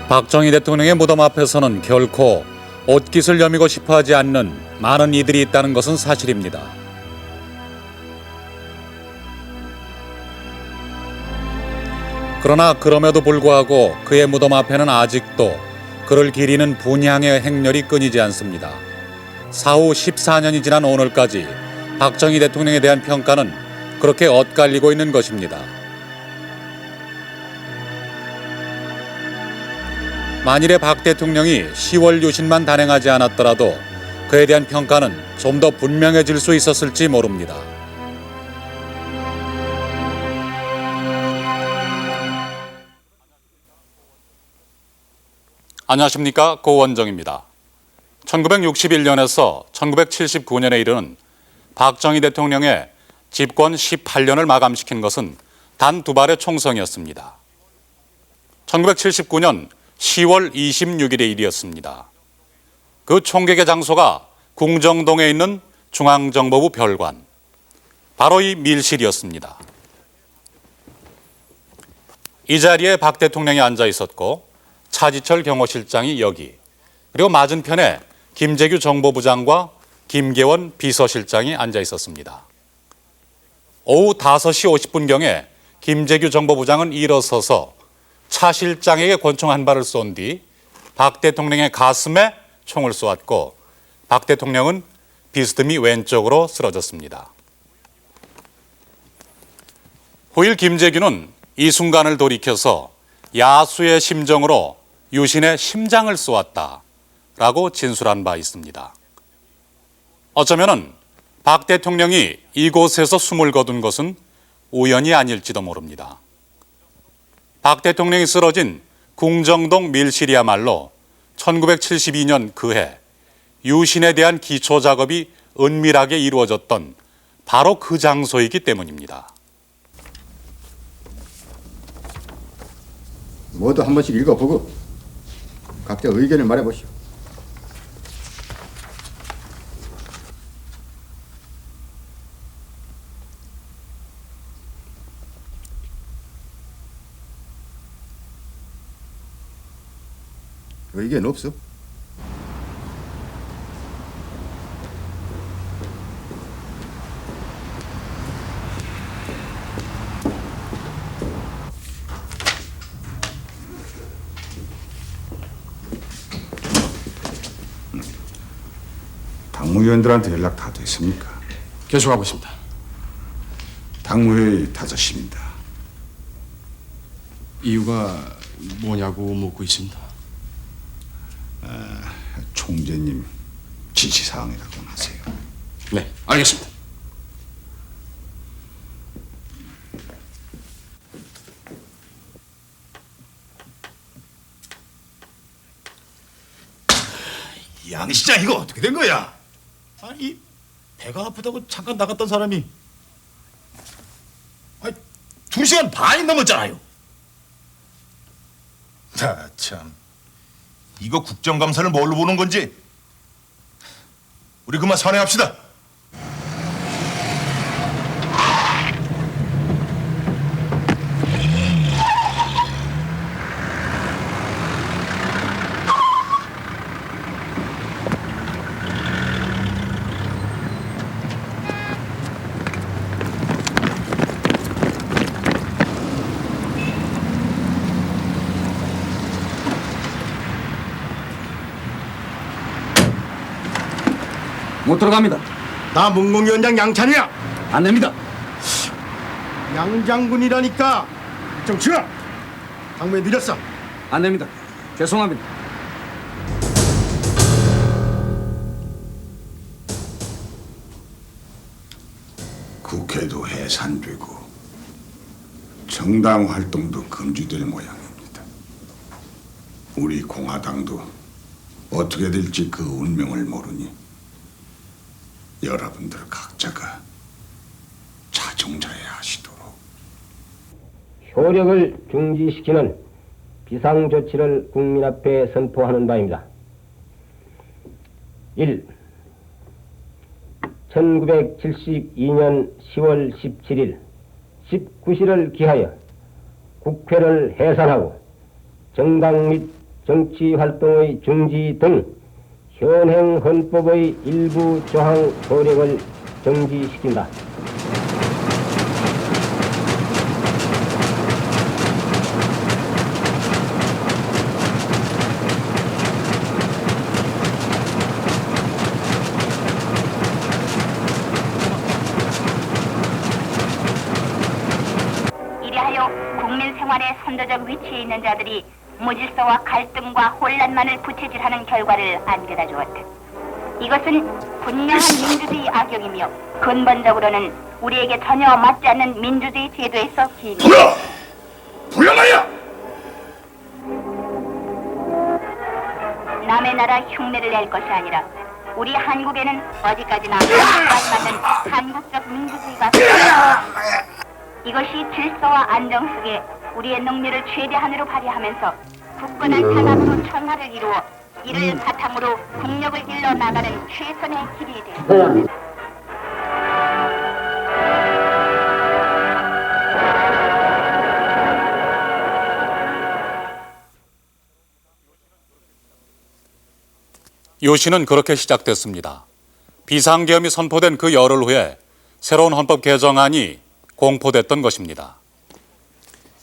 박정희 대통령의 무덤 앞에서는 결코 옷깃을 여미고 싶어하지 않는 많은 이들이 있다는 것은 사실입니다. 그러나 그럼에도 불구하고 그의 무덤 앞에는 아직도 그를 기리는 분향의 행렬이 끊이지 않습니다. 사후 14년이 지난 오늘까지 박정희 대통령에 대한 평가는 그렇게 엇갈리고 있는 것입니다. 만일에 박 대통령이 10월 유신만 단행하지 않았더라도 그에 대한 평가는 좀 더 분명해질 수 있었을지 모릅니다. 안녕하십니까, 고원정입니다. 1961년에서 1979년에 이르는 박정희 대통령의 집권 18년을 마감시킨 것은 단 두 발의 총성이었습니다. 1979년 10월 26일의 일이었습니다. 그 총격의 장소가 궁정동에 있는 중앙정보부 별관, 바로 이 밀실이었습니다. 이 자리에 박 대통령이 앉아 있었고 차지철 경호실장이 여기, 그리고 맞은편에 김재규 정보부장과 김계원 비서실장이 앉아 있었습니다. 오후 5시 50분경에 김재규 정보부장은 일어서서 차 실장에게 권총 한 발을 쏜 뒤 박 대통령의 가슴에 총을 쏘았고 박 대통령은 비스듬히 왼쪽으로 쓰러졌습니다. 후일 김재규는 이 순간을 돌이켜서 야수의 심정으로 유신의 심장을 쏘았다라고 진술한 바 있습니다. 어쩌면은 박 대통령이 이곳에서 숨을 거둔 것은 우연이 아닐지도 모릅니다. 박 대통령이 쓰러진 궁정동 밀실이야말로 1972년 그해 유신에 대한 기초 작업이 은밀하게 이루어졌던 바로 그 장소이기 때문입니다. 모두 한 번씩 읽어보고 각자 의견을 말해보시오. 의견 없어? 당무위원들한테 연락 다 됐습니까? 계속하고 있습니다. 당무회의 5시입니다. 이유가 뭐냐고 묻고 있습니다. 총재님 지시사항이라고 하세요. 네, 알겠습니다. 양 시장 이거 어떻게 된 거야? 아니 배가 아프다고 잠깐 나갔던 사람이 2시간 반이 넘었잖아요. 참 이거 국정감사를 뭘로 보는 건지 우리 그만 선회합시다. 못 들어갑니다. 나 문공위원장 양찬이야. 안 됩니다. 양장군이라니까. 정치가 당무에 늦었어. 안 됩니다. 죄송합니다. 국회도 해산되고 정당 활동도 금지될 모양입니다. 우리 공화당도 어떻게 될지 그 운명을 모르니 여러분들 각자가 자중자애 하시도록. 효력을 중지시키는 비상조치를 국민 앞에 선포하는 바입니다. 1. 1972년 10월 17일 19시를 기하여 국회를 해산하고 정당 및 정치 활동의 중지 등 현행 헌법의 일부 조항 효력을 정지시킨다. 이리하여 국민 생활의 선도적 위치에 있는 자들이 무질서와 갈등과 혼란만을 부채질하는 결과를 안겨다 주었다. 이것은 분명한 민주주의 악용이며 근본적으로는 우리에게 전혀 맞지 않는 민주주의 제도에서 기인이다. 불러라야! 남의 나라 흉내를 낼 것이 아니라 우리 한국에는 어디까지나 맞는 한국적 민주주의가 필요하다. 이것이 질서와 안정 속에 우리의 능력을 최대한으로 발휘하면서 굳건한 단합으로 천하를 이루어 이를 바탕으로 국력을 일러 나가는 최선의 길이 되었다. 요시는 그렇게 시작됐습니다. 비상계엄이 선포된 그 열흘 후에 새로운 헌법 개정안이 공포됐던 것입니다.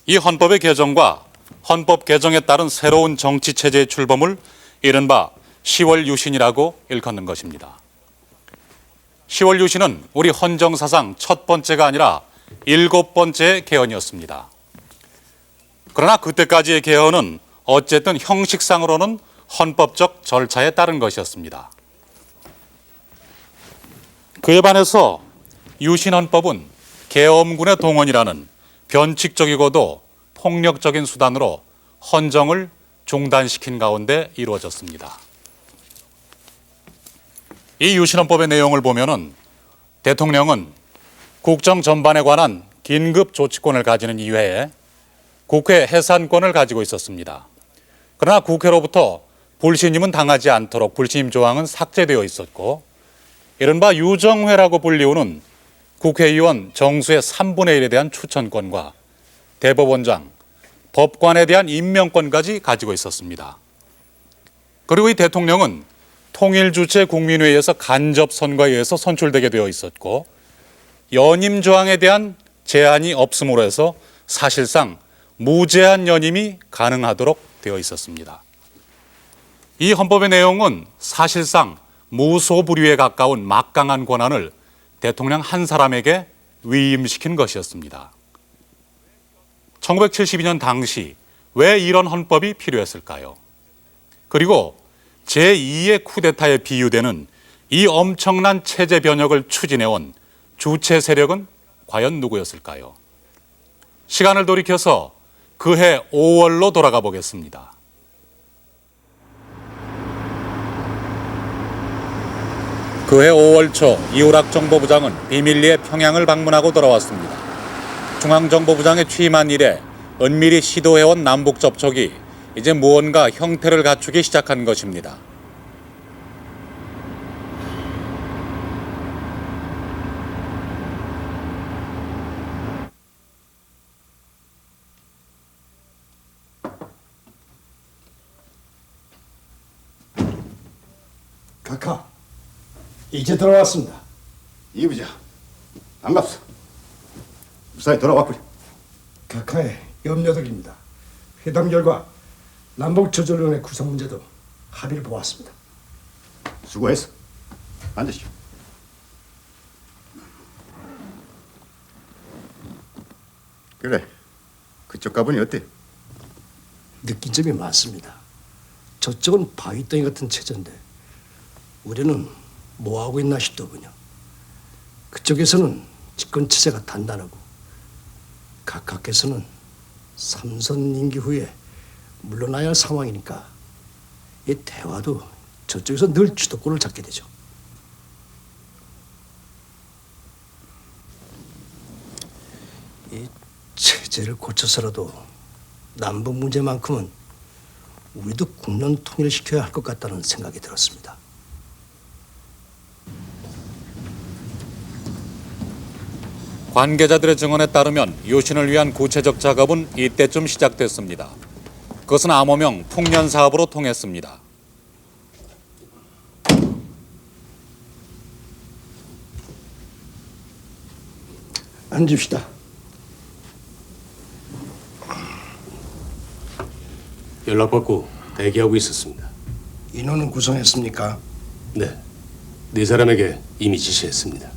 이 헌법의 개정과 헌법 개정에 따른 새로운 정치 체제의 출범을 이른바 10월 유신이라고 일컫는 것입니다. 10월 유신은 우리 헌정사상 첫 번째가 아니라 7번째 개헌이었습니다. 그러나 그때까지의 개헌은 어쨌든 형식상으로는 헌법적 절차에 따른 것이었습니다. 그에 반해서 유신헌법은 계엄군의 동원이라는 변칙적이고도 폭력적인 수단으로 헌정을 중단시킨 가운데 이루어졌습니다. 이 유신헌법의 내용을 보면은 대통령은 국정 전반에 관한 긴급 조치권을 가지는 이외에 국회 해산권을 가지고 있었습니다. 그러나 국회로부터 불신임은 당하지 않도록 불신임 조항은 삭제되어 있었고, 이른바 유정회라고 불리우는 국회의원 정수의 3분의 1에 대한 추천권과 대법원장, 법관에 대한 임명권까지 가지고 있었습니다. 그리고 이 대통령은 통일주체 국민회의에서 간접 선거에 의해서 선출되게 되어 있었고, 연임 조항에 대한 제한이 없음으로 해서 사실상 무제한 연임이 가능하도록 되어 있었습니다. 이 헌법의 내용은 사실상 무소불위에 가까운 막강한 권한을 대통령 한 사람에게 위임시킨 것이었습니다. 1972년 당시 왜 이런 헌법이 필요했을까요? 그리고 제2의 쿠데타에 비유되는 이 엄청난 체제 변혁을 추진해온 주체 세력은 과연 누구였을까요? 시간을 돌이켜서 그해 5월로 돌아가 보겠습니다. 그해 5월 초 이우락 정보부장은 비밀리에 평양을 방문하고 돌아왔습니다. 중앙정보부장에 취임한 이래 은밀히 시도해온 남북 접촉이 이제 무언가 형태를 갖추기 시작한 것입니다. 카카, 이제 들어왔습니다. 이 부장 반갑소. 무사히 돌아왔구려. 카카의 염려들입니다. 회담 결과 남북조절위원회 구성 문제도 합의를 보았습니다. 수고했어. 앉으시오. 그래, 그쪽 가보니 어때? 느낀 점이 많습니다. 저쪽은 바위덩이 같은 체제인데 우리는 뭐하고 있나 싶더군요. 그쪽에서는 집권체제가 단단하고 각하께서는 삼선 임기 후에 물러나야 할 상황이니까 이 대화도 저쪽에서 늘 주도권을 잡게 되죠. 이 체제를 고쳐서라도 남북 문제만큼은 우리도 국론 통일시켜야 할 것 같다는 생각이 들었습니다. 관계자들의 증언에 따르면 유신을 위한 구체적 작업은 이때쯤 시작됐습니다. 그것은 암호명 풍년 사업으로 통했습니다. 앉읍시다. 연락받고 대기하고 있었습니다. 인원은 구성했습니까? 네, 네 사람에게 이미 지시했습니다.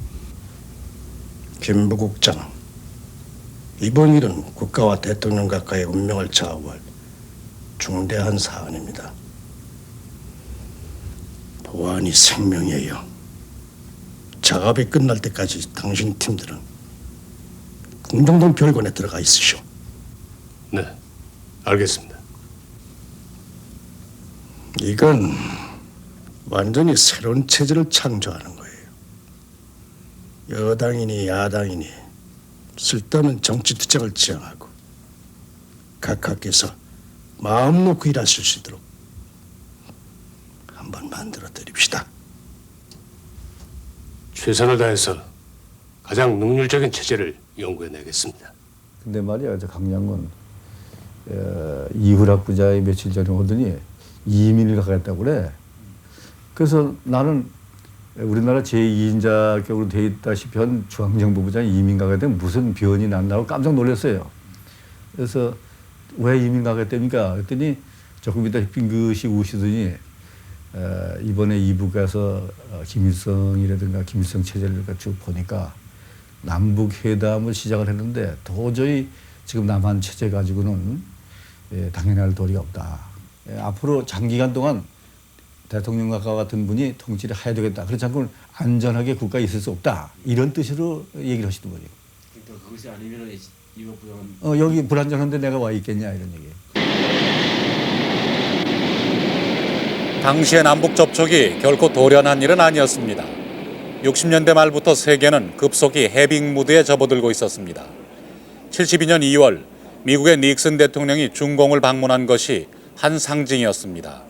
김 부국장, 이번 일은 국가와 대통령 가까이 운명을 좌우할 중대한 사안입니다. 보안이 생명이에요. 작업이 끝날 때까지 당신 팀들은 궁정동 별관에 들어가 있으시오. 네, 알겠습니다. 이건 완전히 새로운 체제를 창조하는 거예요. 여당이니 야당이니 쓸데없는 정치 투쟁을 지향하고 각하께서 마음 놓고 일하실 수 있도록 한번 만들어 드립시다. 최선을 다해서 가장 능률적인 체제를 연구해내겠습니다. 근데 말이야, 저 강양군 이후락 부자의 며칠 전에 오더니 이민을 가겠다고 그래. 그래서 나는 우리나라 제2인자격으로 돼 있다시피 한 중앙정보부장이 이민 가게 되면 무슨 변이 난다고 깜짝 놀랐어요. 그래서 왜 이민 가겠답니까? 그랬더니 조금 이따 빙긋이 우시더니 이번에 이북 가서 김일성이라든가 김일성 체제를 쭉 보니까 남북 회담을 시작을 했는데 도저히 지금 남한 체제 가지고는 당연할 도리가 없다. 앞으로 장기간 동안 대통령과 같은 분이 통치를 해야 되겠다. 그렇지 않고는 안전하게 국가에 있을 수 없다. 이런 뜻으로 얘기를 하시더군요. 그러니까 그것이 아니면 이번 부장은 여기 불안전한데 내가 와 있겠냐 이런 얘기. 당시의 남북 접촉이 결코 돌연한 일은 아니었습니다. 60년대 말부터 세계는 급속히 해빙 무드에 접어들고 있었습니다. 72년 2월 미국의 닉슨 대통령이 중공을 방문한 것이 한 상징이었습니다.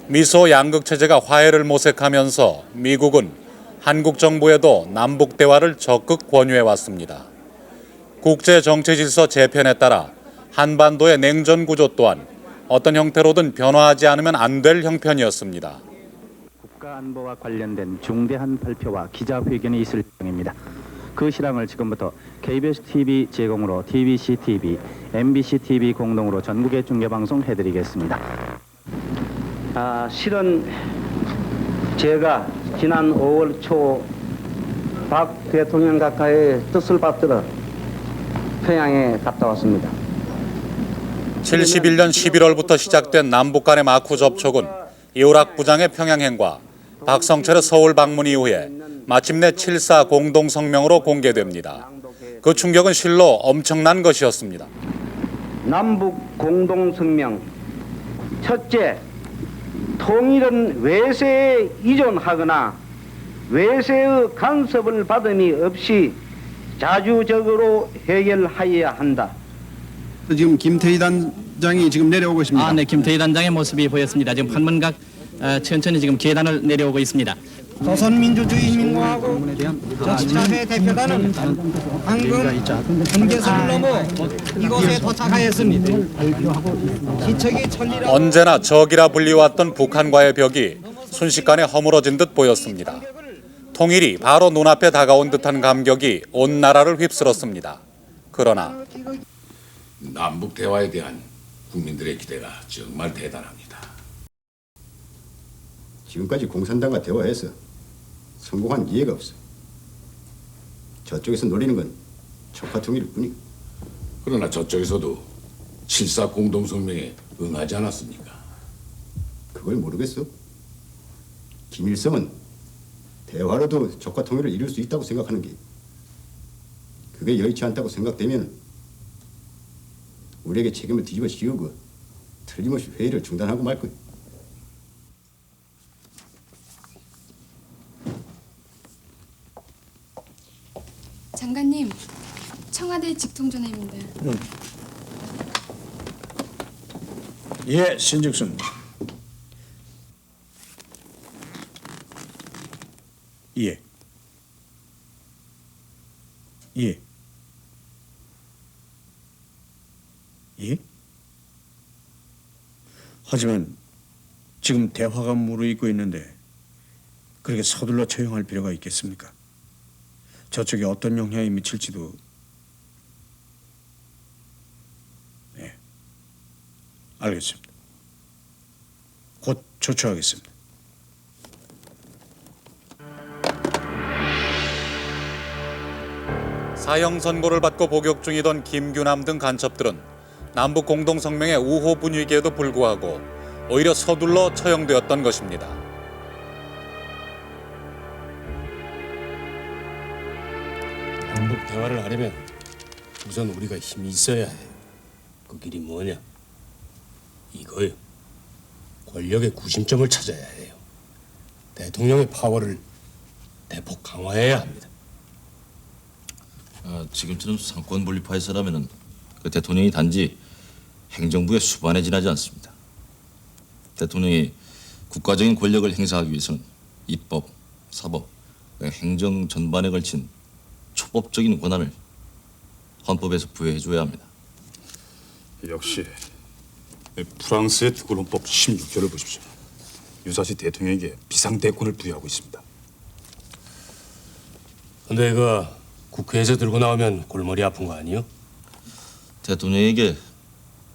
미소 양극 체제가 화해를 모색하면서 미국은 한국 정부에도 남북 대화를 적극 권유해 왔습니다. 국제 정치 질서 재편에 따라 한반도의 냉전 구조 또한 어떤 형태로든 변화하지 않으면 안 될 형편이었습니다. 국가 안보와 관련된 중대한 발표와 기자회견이 있을 예정입니다. 그 실황을 지금부터 KBS TV 제공으로 TBC TV, MBC TV 공동으로 전국에 중계 방송해드리겠습니다. 실은 제가 지난 5월 초 박 대통령 각하의 뜻을 받들어 평양에 갔다 왔습니다. 71년 11월부터 시작된 남북 간의 마쿠 접촉은 이후락 부장의 평양행과 박성철의 서울 방문 이후에 마침내 7.4 공동성명으로 공개됩니다. 그 충격은 실로 엄청난 것이었습니다. 남북 공동성명 첫째, 통일은 외세에 의존하거나 외세의 간섭을 받음이 없이 자주적으로 해결하여야 한다. 지금 김태희 단장이 지금 내려오고 있습니다. 네, 김태희 단장의 모습이 보였습니다. 지금 한문각 천천히 지금 계단을 내려오고 있습니다. 조선민주주의인민공화국 저10차회 대표단은 방금 경계선을 넘어 이곳에 도착하였습니다. 기척이 천리라. 언제나 적이라 불리워왔던 북한과의 벽이 순식간에 허물어진 듯 보였습니다. 통일이 바로 눈앞에 다가온 듯한 감격이 온 나라를 휩쓸었습니다. 그러나 남북 대화에 대한 국민들의 기대가 정말 대단합니다. 지금까지 공산당과 대화해서 성공한 이해가 없어. 저쪽에서 노리는 건 척화 통일일 뿐이고. 그러나 저쪽에서도 7.4 공동성명에 응하지 않았습니까? 그걸 모르겠어. 김일성은 대화로도 적화 통일을 이룰 수 있다고 생각하는 게, 그게 여의치 않다고 생각되면 우리에게 책임을 뒤집어 씌우고 틀림없이 회의를 중단하고 말 거야. 장관님, 청와대 직통전화입니다. 예, 신직순. 예. 예. 예? 하지만 지금 대화가 무르익고 있는데 그렇게 서둘러 처형할 필요가 있겠습니까? 저쪽에 어떤 영향이 미칠지도. 네, 알겠습니다. 곧 조처하겠습니다. 사형 선고를 받고 복역 중이던 김규남 등 간첩들은 남북 공동성명의 우호 분위기에도 불구하고 오히려 서둘러 처형되었던 것입니다. 남북 대화를 하려면 우선 우리가 힘이 있어야 해요. 그 길이 뭐냐? 이거요. 권력의 구심점을 찾아야 해요. 대통령의 파워를 대폭 강화해야 합니다. 지금처럼 상권 분립화해서라면은 그 대통령이 단지 행정부의 수반에 지나지 않습니다. 대통령이 국가적인 권력을 행사하기 위해서는 입법, 사법, 행정 전반에 걸친 초법적인 권한을 헌법에서 부여해줘야 합니다. 역시 프랑스의 특권헌법 16조를 보십시오. 유사시 대통령에게 비상대권을 부여하고 있습니다. 근데 이거 국회에서 들고 나오면 골머리 아픈 거 아니요? 대통령에게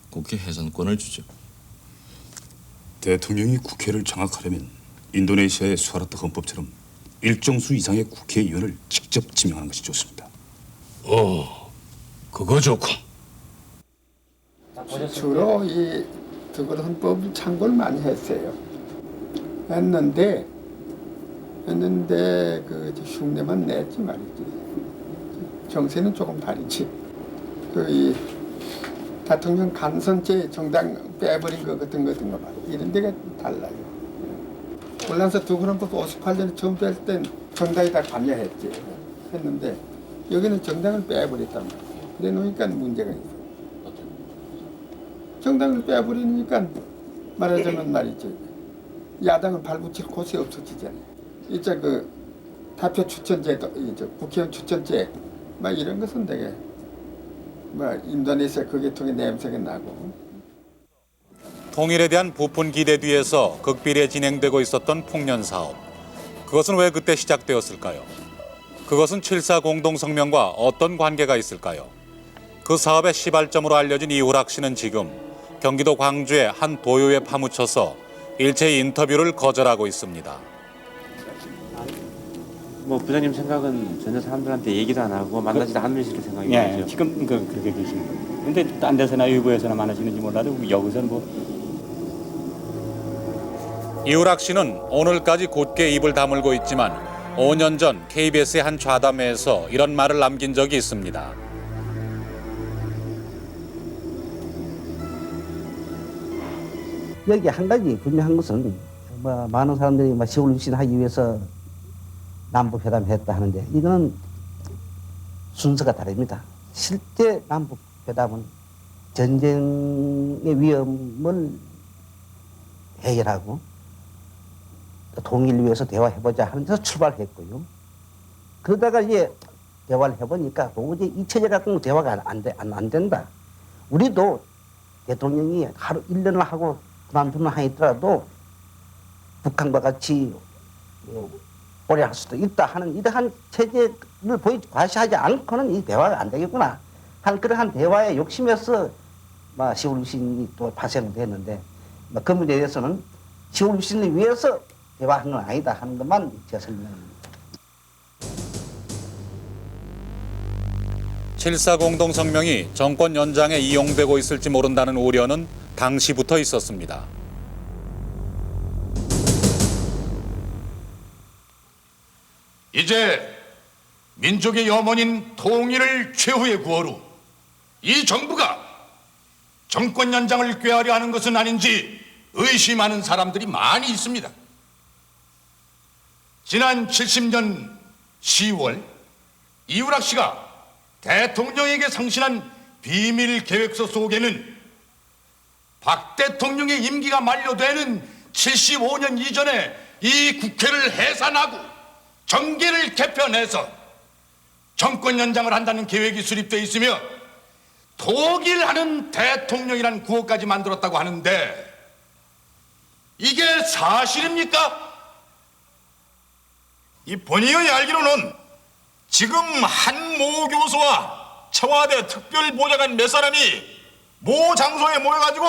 국회 해산권을 주죠. 대통령이 국회를 장악하려면 인도네시아의 수하라트 헌법처럼 일정 수 이상의 국회의원을 직접 지명하는 것이 좋습니다. 그거 좋고. 주로 이 특권헌법 참고를 많이 했어요. 했는데 그 흉내만 냈지 말이지. 정세는 조금 다르지. 이 대통령 간선죄 정당 빼버린 거 같은 거 봐. 이런 데가 달라요. 올란서 특권헌법 58년에 처음 될 땐 정당이 다 관여했지. 했는데 여기는 정당을 빼버렸단 말이야. 그래 놓으니까 문제가 있어. 정당을 빼버리니까 말하자면 말이지. 야당을 발붙일 곳이 없어지잖아요. 이제 그 대표 추천제도, 이제 국회의원 추천제, 막 이런 것은 되게 뭐 인도네시아 그게 통해 냄새가 나고. 통일에 대한 부푼 기대 뒤에서 극비리에 진행되고 있었던 풍년 사업. 그것은 왜 그때 시작되었을까요? 그것은 7.4 공동성명과 어떤 관계가 있을까요? 그 사업의 시발점으로 알려진 이우락 씨는 지금 경기도 광주의 한 도요에 파묻혀서 일체의 인터뷰를 거절하고 있습니다. 뭐 부장님 생각은 전혀 사람들한테 얘기도 안 하고 만나지도 않으실 생각이죠. 예, 지금 그렇게 계십니다. 근데 딴 데서나 일부에서나 만나시는지 몰라도 여기서는 뭐. 이우락 씨는 오늘까지 곧게 입을 다물고 있지만 5년 전 KBS의 한 좌담회에서 이런 말을 남긴 적이 있습니다. 여기 한 가지 분명한 것은 뭐 많은 사람들이 시골 유신하기 위해서 남북회담 했다 하는데 이거는 순서가 다릅니다. 실제 남북회담은 전쟁의 위험을 해결하고 통일을 위해서 대화해보자 하는 데서 출발했고요. 그러다가 이제 대화를 해보니까 도저히 이 체제 같은 거 대화가 안 된다. 우리도 대통령이 하루 1년을 하고 그만두는 하더라도 북한과 같이 오래 할 수도 있다 하는 이러한 체제를 과시하지 않고는 이 대화가 안 되겠구나 한 그러한 대화의 욕심에서 10월 유신이 또 발생됐는데 그 문제에 대해서는 10월 유신을 위해서 대화하는 건 아니다 하는 것만 제가 설명합니다. 7.4 공동성명이 정권 연장에 이용되고 있을지 모른다는 우려는 당시부터 있었습니다. 이제 민족의 염원인 통일을 최후의 구호로 이 정부가 정권 연장을 꾀하려 하는 것은 아닌지 의심하는 사람들이 많이 있습니다. 지난 70년 10월 이우락 씨가 대통령에게 상신한 비밀 계획서 속에는 박 대통령의 임기가 만료되는 75년 이전에 이 국회를 해산하고 정계를 개편해서 정권 연장을 한다는 계획이 수립되어 있으며 독일하는 대통령이라는 구호까지 만들었다고 하는데 이게 사실입니까? 이 본의원이 알기로는 지금 한 모 교수와 청와대 특별보좌관 몇 사람이 모 장소에 모여가지고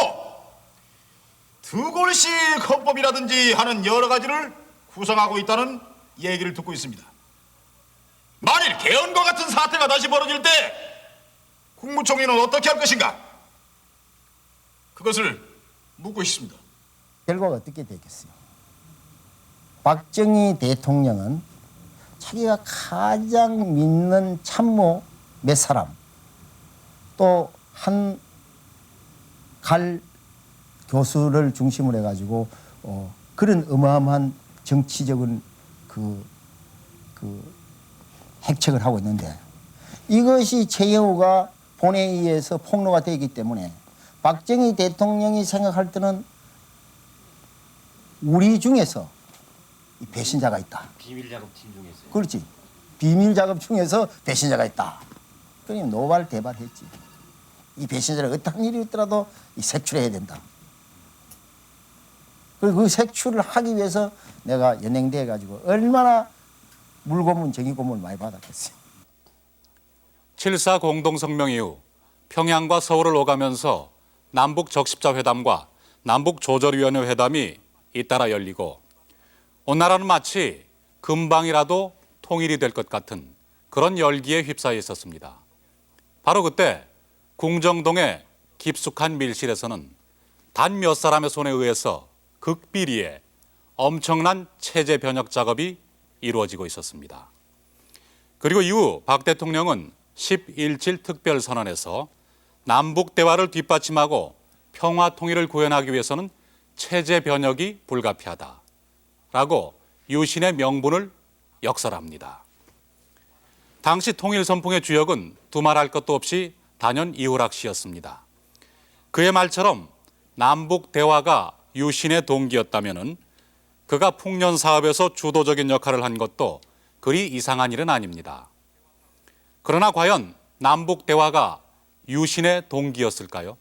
드골식 헌법이라든지 하는 여러 가지를 구성하고 있다는 얘기를 듣고 있습니다. 만일 개헌과 같은 사태가 다시 벌어질 때 국무총리는 어떻게 할 것인가? 그것을 묻고 싶습니다. 결과가 어떻게 되겠어요? 박정희 대통령은 자기가 가장 믿는 참모 몇 사람, 또 한 갈 교수를 중심으로 해가지고 그런 어마어마한 정치적인 그 핵책을 하고 있는데, 이것이 최영우가 본회의에서 폭로가 되기 때문에 박정희 대통령이 생각할 때는 우리 중에서 배신자가 있다. 비밀 작업팀 중에서. 그렇지. 비밀 작업 중에서 배신자가 있다. 그러니 노발대발했지. 이 배신자를 어떤 일이 있더라도 색출해야 된다. 그리고 그 색출을 하기 위해서 내가 연행돼 가지고 얼마나 물고문 정의고문을 많이 받았겠어요. 7.4 공동성명 이후 평양과 서울을 오가면서 남북 적십자 회담과 남북 조절위원회 회담이 잇따라 열리고 온 나라는 마치 금방이라도 통일이 될 것 같은 그런 열기에 휩싸여 있었습니다. 바로 그때 궁정동의 깊숙한 밀실에서는 단 몇 사람의 손에 의해서 극비리에 엄청난 체제 변혁 작업이 이루어지고 있었습니다. 그리고 이후 박 대통령은 10.17 특별선언에서 남북 대화를 뒷받침하고 평화 통일을 구현하기 위해서는 체제 변혁이 불가피하다라고 유신의 명분을 역설합니다. 당시 통일 선풍의 주역은 두말할 것도 없이 단연 이호락 씨였습니다. 그의 말처럼 남북 대화가 유신의 동기였다면은 그가 풍년 사업에서 주도적인 역할을 한 것도 그리 이상한 일은 아닙니다. 그러나 과연 남북 대화가 유신의 동기였을까요?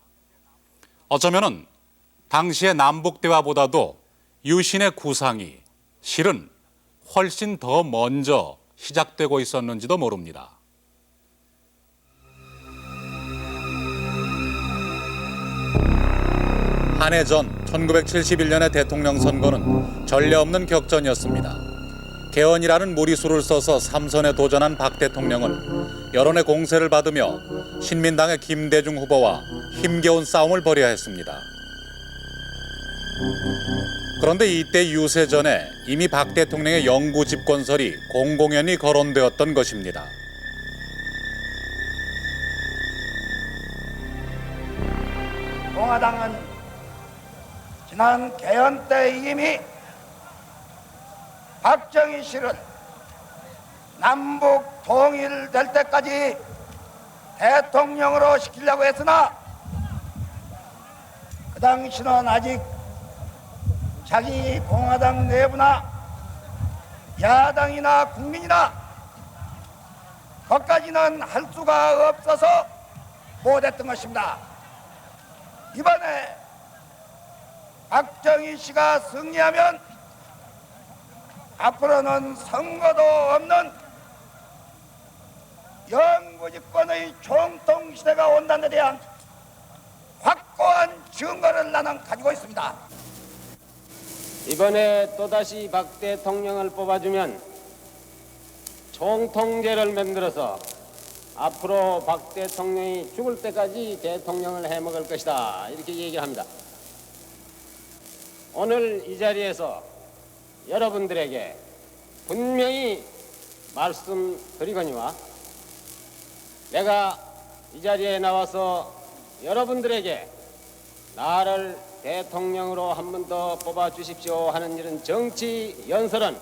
어쩌면은 당시의 남북 대화보다도 유신의 구상이 실은 훨씬 더 먼저 시작되고 있었는지도 모릅니다. 한 해 전 1971년의 대통령 선거는 전례 없는 격전이었습니다. 개헌이라는 무리수를 써서 3선에 도전한 박 대통령은 여론의 공세를 받으며 신민당의 김대중 후보와 힘겨운 싸움을 벌여야 했습니다. 그런데 이때 유세 전에 이미 박 대통령의 영구 집권설이 공공연히 거론되었던 것입니다. 공화당은 지난 개헌 때 이미 박정희 씨를 남북 통일될 때까지 대통령으로 시키려고 했으나 그 당시는 아직 자기 공화당 내부나 야당이나 국민이나 거기까지는 할 수가 없어서 못했던 것입니다. 이번에 박정희 씨가 승리하면 앞으로는 선거도 없는 영구집권의 총통시대가 온다는 데 대한 확고한 증거를 나는 가지고 있습니다. 이번에 또다시 박 대통령을 뽑아주면 총통제를 만들어서 앞으로 박 대통령이 죽을 때까지 대통령을 해먹을 것이다, 이렇게 얘기를 합니다. 오늘 이 자리에서 여러분들에게 분명히 말씀드리거니와 내가 이 자리에 나와서 여러분들에게 나를 대통령으로 한 번 더 뽑아주십시오 하는 이런 정치 연설은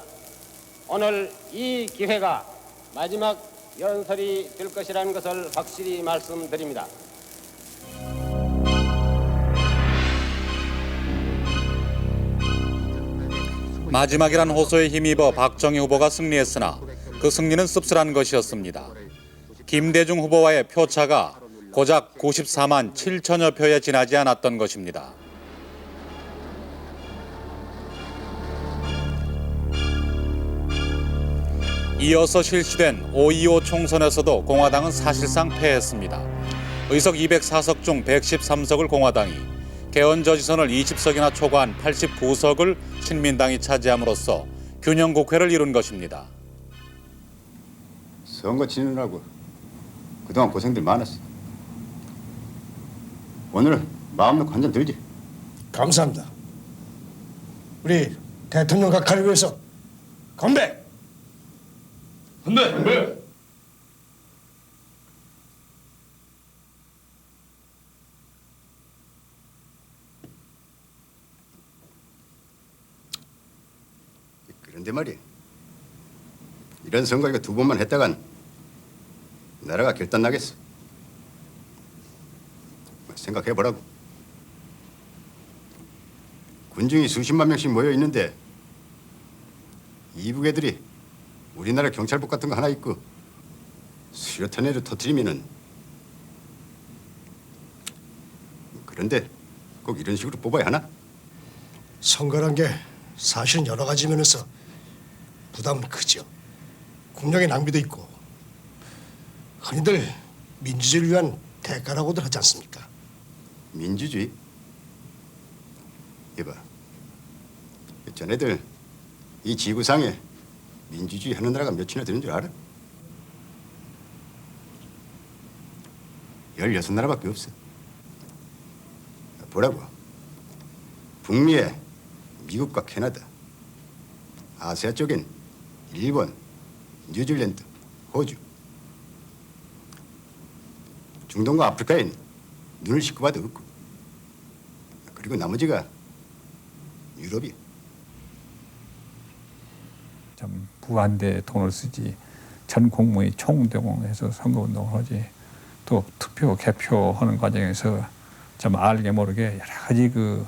오늘 이 기회가 마지막 연설이 될 것이라는 것을 확실히 말씀드립니다. 마지막이란 호소에 힘입어 박정희 후보가 승리했으나 그 승리는 씁쓸한 것이었습니다. 김대중 후보와의 표차가 고작 94만 7천여 표에 지나지 않았던 것입니다. 이어서 실시된 5.25 총선에서도 공화당은 사실상 패했습니다. 의석 204석 중 113석을 공화당이, 개헌저지선을 20석이나 초과한 89석을 신민당이 차지함으로써 균형 국회를 이룬 것입니다. 선거 치느라고 그동안 고생들 많았어. 오늘 마음 놓고 한 잔 들지. 감사합니다. 우리 대통령 각하를 위해서 건배! 건배! 건배! 그런데 말이야, 이런 선거 이거 2번만 했다간 나라가 결단 나겠어. 생각해보라고. 군중이 수십만 명씩 모여 있는데 이북 애들이 우리나라 경찰복 같은 거 하나 입고 수류탄 애를 터뜨리면은, 그런데 꼭 이런 식으로 뽑아야 하나? 선거란 게 사실은 여러 가지 면에서 부담은 크죠. 국력의 낭비도 있고 흔히들 민주주의를 위한 대가라고들 하지 않습니까? 민주주의? 이봐, 전애들 이 지구상에 민주주의 하는 나라가 몇이나 되는 줄 알아? 16나라밖에 없어. 보라고. 북미에 미국과 캐나다, 아시아 쪽엔 일본, 뉴질랜드, 호주, 중동과 아프리카엔 눈을 씻고 봐도 없고, 그리고 나머지가 유럽이야. 좀 부한대 돈을 쓰지, 전 공무원이 총동원해서 선거운동을 하지, 또 투표 개표하는 과정에서 좀 알게 모르게 여러 가지 그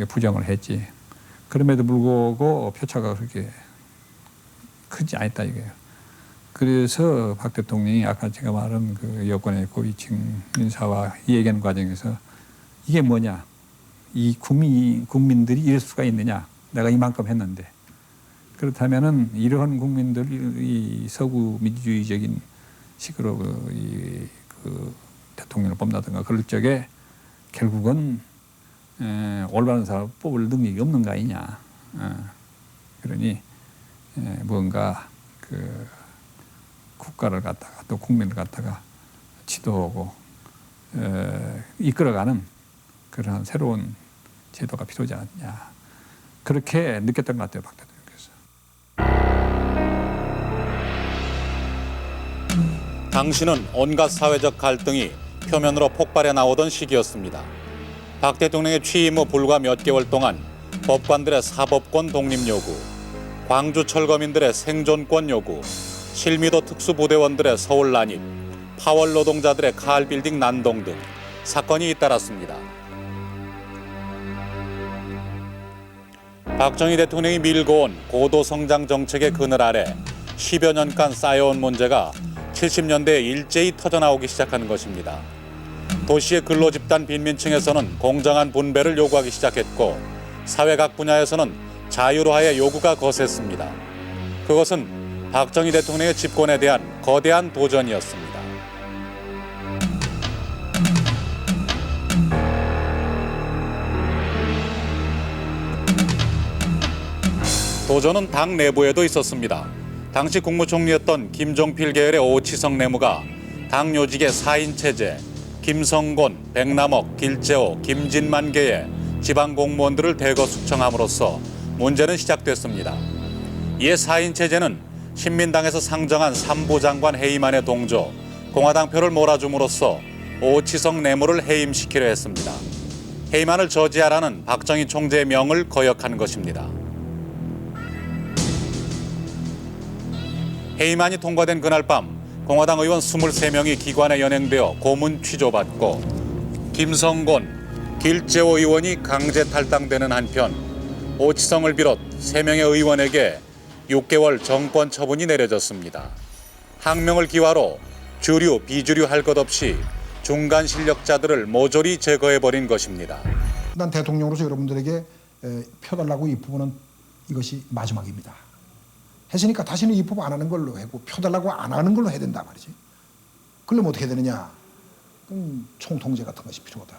부정을 했지. 그럼에도 불구하고 표차가 그렇게 크지 않았다 이거예요. 그래서 박 대통령이 아까 제가 말한 그 여권의 고위층 인사와 얘기하는 과정에서 이게 뭐냐, 이 국민들이 이럴 수가 있느냐, 내가 이만큼 했는데, 그렇다면은 이러한 국민들이 서구 민주주의적인 식으로 그 대통령을 뽑는다든가 그럴 적에 결국은 올바른 사람 뽑을 능력이 없는 거 아니냐. 그러니 뭔가 그 국가를 갖다가 또 국민을 갖다가 지도하고 이끌어가는 그런 새로운 제도가 필요하지 않냐. 그렇게 느꼈던 것 같아요, 박 대통령께서. 당시는 온갖 사회적 갈등이 표면으로 폭발해 나오던 시기였습니다. 박 대통령의 취임 후 불과 몇 개월 동안 법관들의 사법권 독립 요구, 광주 철거민들의 생존권 요구, 실미도 특수부대원들의 서울 난입, 파월 노동자들의 칼빌딩 난동 등 사건이 잇따랐습니다. 박정희 대통령이 밀고 온 고도성장 정책의 그늘 아래 10여 년간 쌓여온 문제가 70년대에 일제히 터져나오기 시작하는 것입니다. 도시의 근로집단 빈민층에서는 공정한 분배를 요구하기 시작했고, 사회 각 분야에서는 자유로화의 요구가 거셌습니다. 그것은 박정희 대통령의 집권에 대한 거대한 도전이었습니다. 도전은 당 내부에도 있었습니다. 당시 국무총리였던 김종필 계열의 오치성 내무가 당 요직의 4인 체제, 김성곤, 백남옥, 길재호, 김진만계의 지방 공무원들을 대거 숙청함으로써 문제는 시작됐습니다. 이에 4인 체제는 신민당에서 상정한 3부 장관 해임안에 동조, 공화당 표를 몰아줌으로써 오치성 내무를 해임시키려 했습니다. 해임안을 저지하라는 박정희 총재의 명을 거역한 것입니다. 해임안이 통과된 그날 밤 공화당 의원 23명이 기관에 연행되어 고문 취조받고, 김성곤, 길재호 의원이 강제 탈당되는 한편 오치성을 비롯 3명의 의원에게 6개월 정권 처분이 내려졌습니다. 항명을 기화로 주류, 비주류 할 것 없이 중간 실력자들을 모조리 제거해버린 것입니다. 난 대통령으로서 여러분들에게 펴달라고 이 부분은 이것이 마지막입니다. 했으니까 다시는 입법 안 하는 걸로 하고 펴달라고 안 하는 걸로 해야 된다 말이지. 그러면 어떻게 되느냐? 그럼 총통제 같은 것이 필요하다.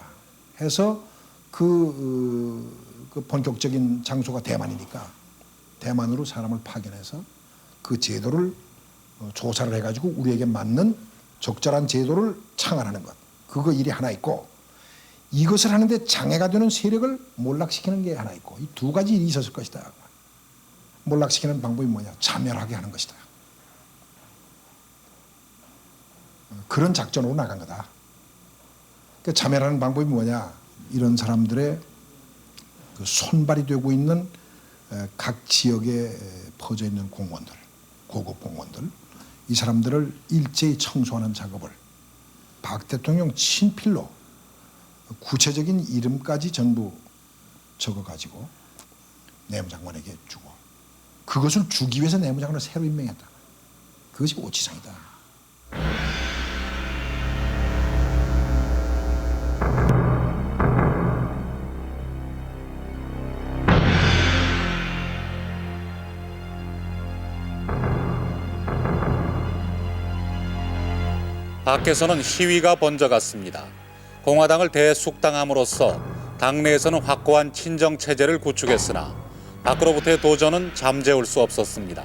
해서 그 본격적인 장소가 대만이니까 대만으로 사람을 파견해서 그 제도를 조사를 해가지고 우리에게 맞는 적절한 제도를 창안하는 것. 그거 일이 하나 있고 이것을 하는데 장애가 되는 세력을 몰락시키는 게 하나 있고 이 두 가지 일이 있었을 것이다. 몰락시키는 방법이 뭐냐? 자멸하게 하는 것이다. 그런 작전으로 나간 거다. 그 자멸하는 방법이 뭐냐? 이런 사람들의 그 손발이 되고 있는 각 지역에 퍼져 있는 공무원들, 고급 공무원들, 이 사람들을 일제히 청소하는 작업을 박 대통령 친필로 구체적인 이름까지 전부 적어가지고 내무장관에게 주고 그것을 주기 위해서 내무장관을 새로 임명했다. 그것이 오치상이다. 밖에서는 시위가 번져갔습니다. 공화당을 대숙당함으로써 당내에서는 확고한 친정 체제를 구축했으나 밖으로부터의 도전은 잠재울 수 없었습니다.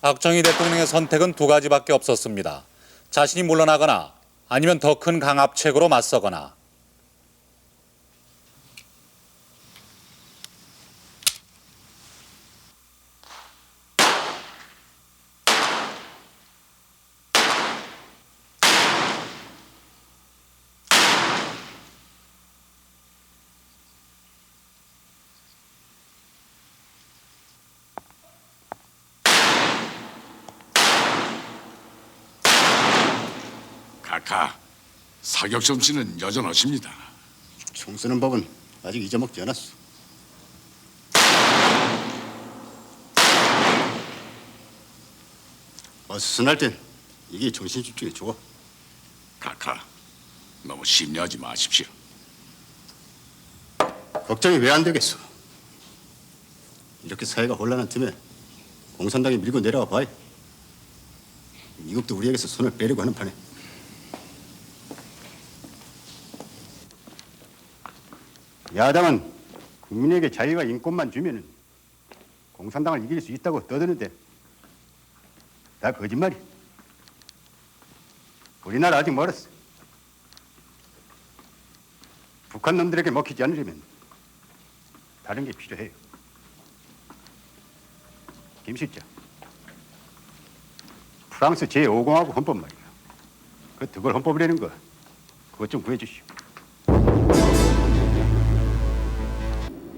박정희 대통령의 선택은 두 가지밖에 없었습니다. 자신이 물러나거나 아니면 더 큰 강압책으로 맞서거나. 카카, 사격 솜씨는 여전하십니다. 총 쓰는 법은 아직 잊어먹지 않았어. 어수선할 땐 이게 정신 집중에 좋아. 카카, 너무 심려하지 마십시오. 걱정이 왜 안 되겠어? 이렇게 사회가 혼란한 틈에 공산당이 밀고 내려와 봐요. 미국도 우리에게서 손을 빼려고 하는 판에. 야당은 국민에게 자유와 인권만 주면은 공산당을 이길 수 있다고 떠드는데 다 거짓말이. 우리나라 아직 멀었어. 북한 놈들에게 먹히지 않으려면 다른 게 필요해요. 김 실장, 프랑스 제5공화국 헌법 말이야. 그 득을 헌법이라는 거 그것 좀 구해주시오.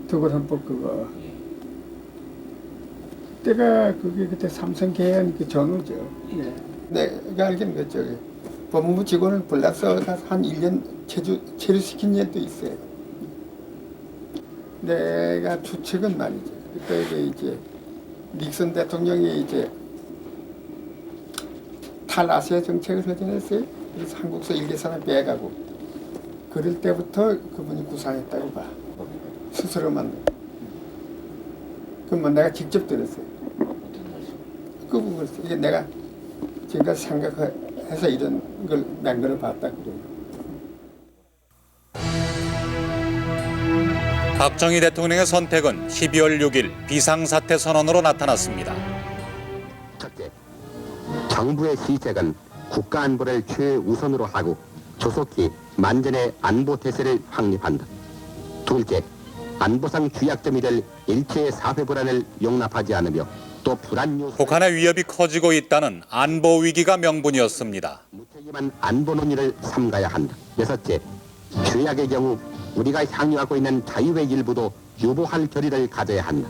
득을 헌법 그거 때가 그게 그때 삼성 개헌 그 전후죠. 네. 내가 알기는 그죠. 법무부 직원을 불러서 한 1년 체류시킨 년도 있어요. 내가 추측은 말이죠. 그때 이제 닉슨 대통령이 이제 탈아시아 정책을 허전했어요. 그래서 한국서 일개산을 빼가고 그럴 때부터 그분이 구상했다고 봐. 스스로만. 그건 내가 직접 들었어요. 그 부분을 이게 내가 지금까지 생각해서 이런 걸 맹글을 봤다 그래요. 박정희 대통령의 선택은 12월 6일 비상사태 선언으로 나타났습니다. 첫째, 정부의 시책은 국가안보를 최우선으로 하고 조속히 만전의 안보태세를 확립한다. 둘째, 안보상 취약점이 될 일체의 사회 불안을 용납하지 않으며 또 불안 요소 북한의 위협이 커지고 있다는 안보 위기가 명분이었습니다. 무책임한 안보 논의를 삼가야 한다. 여섯째, 최악의 경우 우리가 향유하고 있는 자유의 일부도 유보할 결의를 가져야 한다.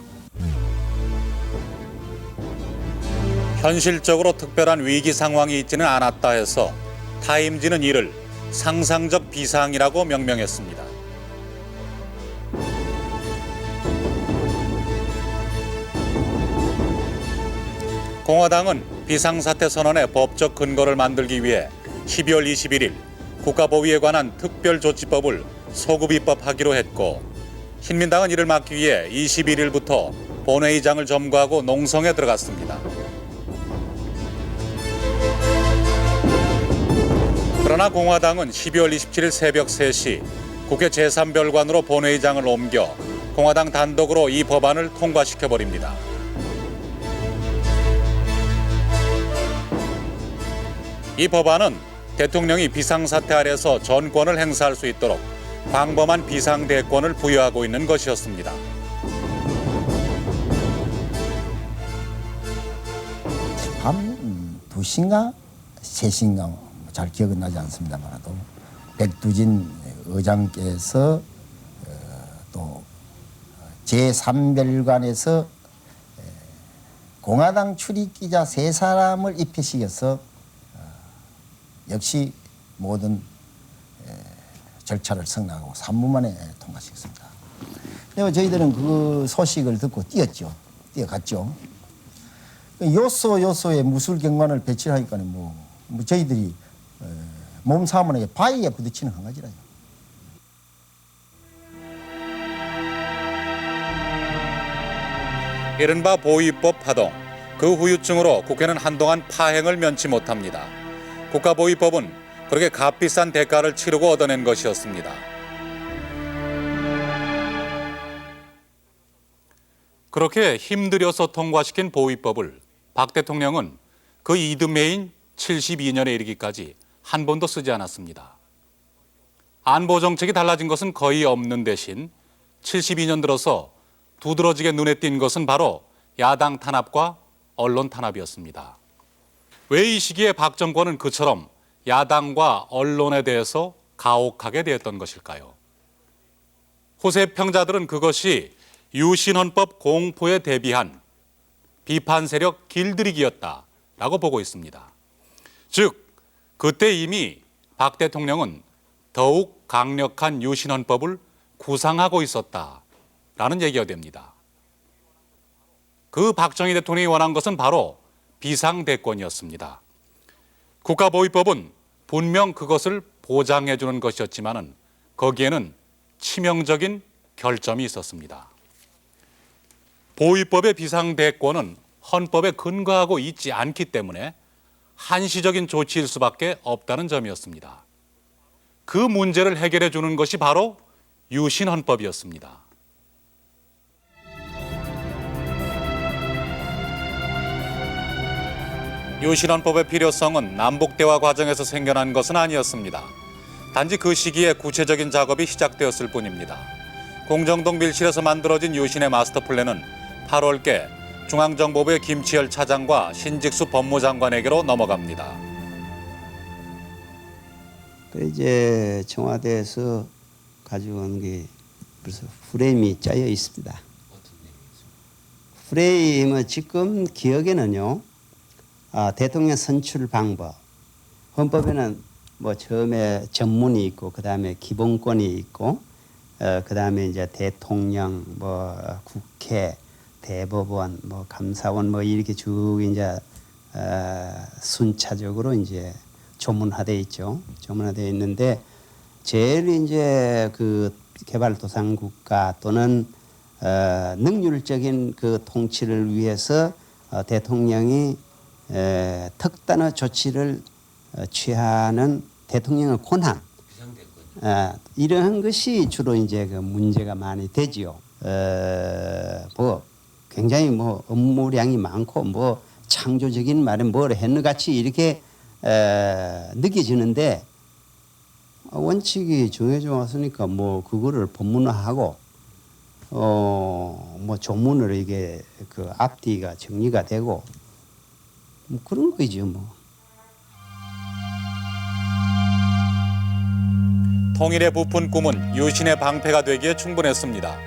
현실적으로 특별한 위기 상황이 있지는 않았다 해서 타임지는 이를 상상적 비상이라고 명명했습니다. 공화당은 비상사태 선언의 법적 근거를 만들기 위해 12월 21일 국가보위에 관한 특별조치법을 소급 입법하기로 했고, 신민당은 이를 막기 위해 21일부터 본회의장을 점거하고 농성에 들어갔습니다. 그러나 공화당은 12월 27일 새벽 3시 국회 제3별관으로 본회의장을 옮겨 공화당 단독으로 이 법안을 통과시켜버립니다. 이 법안은 대통령이 비상사태 아래서 전권을 행사할 수 있도록 광범한 비상대권을 부여하고 있는 것이었습니다. 밤 2시인가 3시인가 잘 기억은 나지 않습니다만도 백두진 의장께서 또 제3별관에서 공화당 출입기자 3사람을 입회시켜서 역시 모든 절차를 승낙하고 3분 만에 통과시켰습니다. 그래서 저희들은 그 소식을 듣고 뛰어갔죠. 요소에 무술경관을 배치하니까 뭐 저희들이 몸싸움은 바위에 부딪히는 한 가지라요. 이른바 보위법 파동, 그 후유증으로 국회는 한동안 파행을 면치 못합니다. 국가보위법은 그렇게 값비싼 대가를 치르고 얻어낸 것이었습니다. 그렇게 힘들여서 통과시킨 보위법을 박 대통령은 그 이듬해인 72년에 이르기까지 한 번도 쓰지 않았습니다. 안보 정책이 달라진 것은 거의 없는 대신 72년 들어서 두드러지게 눈에 띈 것은 바로 야당 탄압과 언론 탄압이었습니다. 왜 이 시기에 박 정권은 그처럼 야당과 언론에 대해서 가혹하게 대했던 것일까요? 호세 평자들은 그것이 유신헌법 공포에 대비한 비판 세력 길들이기였다라고 보고 있습니다. 즉, 그때 이미 박 대통령은 더욱 강력한 유신헌법을 구상하고 있었다라는 얘기가 됩니다. 그 박정희 대통령이 원한 것은 바로 비상대권이었습니다. 국가보위법은 분명 그것을 보장해 주는 것이었지만 거기에는 치명적인 결점이 있었습니다. 보위법의 비상대권은 헌법에 근거하고 있지 않기 때문에 한시적인 조치일 수밖에 없다는 점이었습니다. 그 문제를 해결해 주는 것이 바로 유신헌법이었습니다. 유신헌법의 필요성은 남북대화 과정에서 생겨난 것은 아니었습니다. 단지 그 시기에 구체적인 작업이 시작되었을 뿐입니다. 공정동 밀실에서 만들어진 유신의 마스터 플랜은 8월께 중앙정보부의 김치열 차장과 신직수 법무장관에게로 넘어갑니다. 이제 청와대에서 가져온 게 벌써 프레임이 짜여 있습니다. 프레임은 지금 기억에는요, 대통령 선출 방법, 헌법에는 뭐 처음에 전문이 있고, 그 다음에 기본권이 있고, 그 다음에 이제 대통령, 뭐 국회, 대법원, 뭐 감사원, 뭐 이렇게 쭉 이제 순차적으로 이제 조문화돼 있죠. 조문화돼 있는데 제일 이제 그 개발도상국가 또는 능률적인 그 통치를 위해서 대통령이 특단의 조치를 취하는 대통령의 권한, 이러한 것이 주로 이제 그 문제가 많이 되지요. 뭐 굉장히 뭐 업무량이 많고 뭐 창조적인 말은 뭘 했는 같이 이렇게 느껴지는데 원칙이 정해져 왔으니까 뭐 그거를 법문화하고 뭐 조문으로 이게 그 앞뒤가 정리가 되고 뭐 그런 거죠 뭐. 통일의 부푼 꿈은 유신의 방패가 되기에 충분했습니다.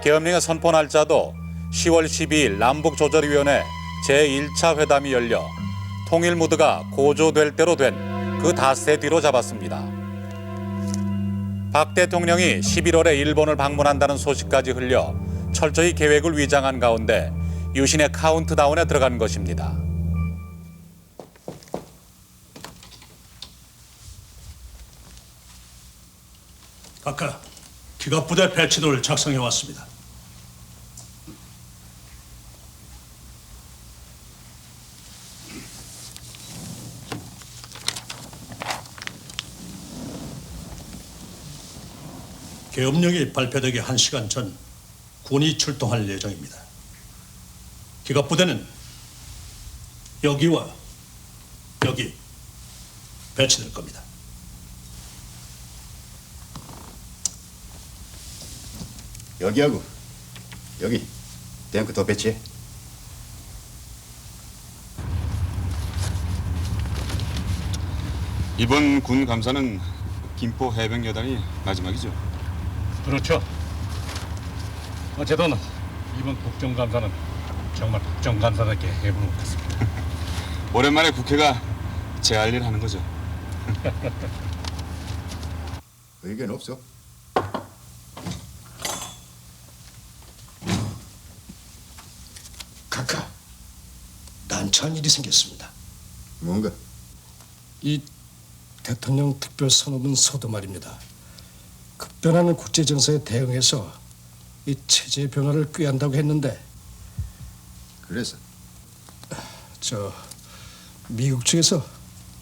계엄령의 선포 날짜도 10월 12일 남북조절위원회 제1차 회담이 열려 통일 무드가 고조될 대로 된 그 닷새 뒤로 잡았습니다. 박 대통령이 11월에 일본을 방문한다는 소식까지 흘려 철저히 계획을 위장한 가운데 유신의 카운트다운에 들어간 것입니다. 각하, 기갑부대 배치도를 작성해 왔습니다. 계엄령이 발표되기 1시간 전 군이 출동할 예정입니다. 기갑부대는 여기와 여기 배치될 겁니다. 여기하고 여기 탱크 더 배치해. 이번 군 감사는 김포 해병여단이 마지막이죠. 그렇죠. 어쨌든 이번 국정감사는 정말 국정감사답게 해보는 것 같습니다. 오랜만에 국회가 제 할 일 하는 거죠. 의견 없어? 각하, 난처한 일이 생겼습니다. 뭔가? 이 대통령 특별선언문 서도 말입니다. 급변하는 국제 정세에 대응해서 이 체제 변화를 꾀한다고 했는데, 그래서 저 미국 측에서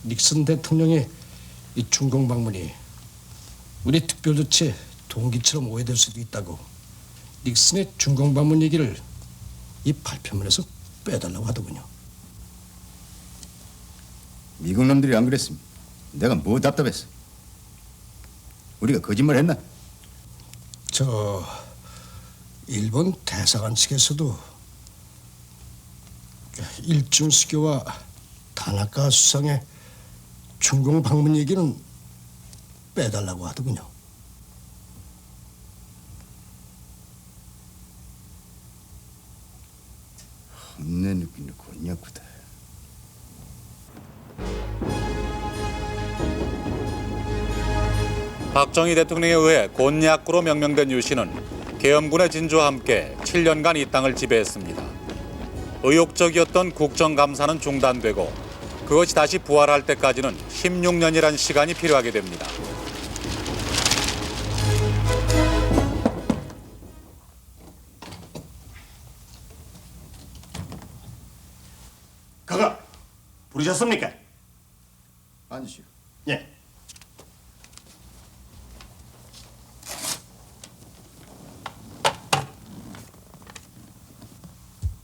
닉슨 대통령의 이 중공 방문이 우리 특별조치의 동기처럼 오해될 수도 있다고 닉슨의 중공 방문 얘기를 이 발표문에서 빼달라고 하더군요. 미국 놈들이 안 그랬으면 내가 뭐 답답했어? 우리가 거짓말 했나? 저 일본 대사관 측에서도 일중수교와 다나카 수상의 중공 방문 얘기는 빼달라고 하더군요. 혼내 느끼는 곤약구다. 박정희 대통령에 의해 곤약구로 명명된 유씨는 계엄군의 진주와 함께 7년간 이 땅을 지배했습니다. 의욕적이었던 국정감사는 중단되고 그것이 다시 부활할 때까지는 16년이란 시간이 필요하게 됩니다. 각하, 부르셨습니까? 앉으시오. 예.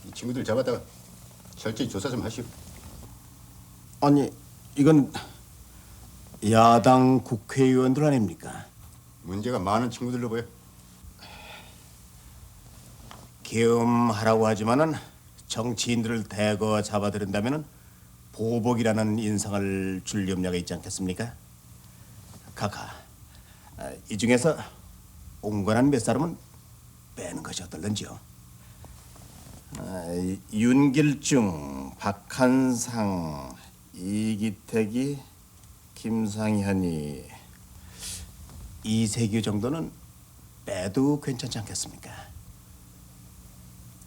이 친구들 잡았다가 철저히 조사 좀 하시오. 아니, 이건 야당 국회의원들 아닙니까? 문제가 많은 친구들로 보여. 계엄하라고 하지만은 정치인들을 대거 잡아들인다면은 보복이라는 인상을 줄 염려가 있지 않겠습니까? 각하, 이 중에서 온건한 몇 사람은 빼는 것이 어떨런지요? 윤길중, 박한상, 이기택이, 김상현이, 이세규 정도는 빼도 괜찮지 않겠습니까?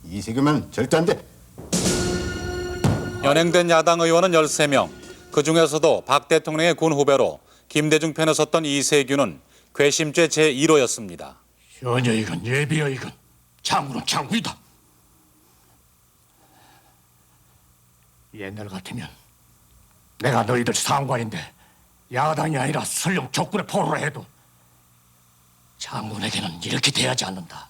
이세규만 절대 안 돼. 연행된 야당 의원은 13명. 그중에서도 박 대통령의 군 후배로 김대중 편에 섰던 이세규는 괘씸죄 제1호였습니다. 현여이건 예비여이건 장군은 장군이다. 옛날 같으면 내가 너희들 상관인데 야당이 아니라 설령 적군의 포로라 해도 장군에게는 이렇게 대하지 않는다.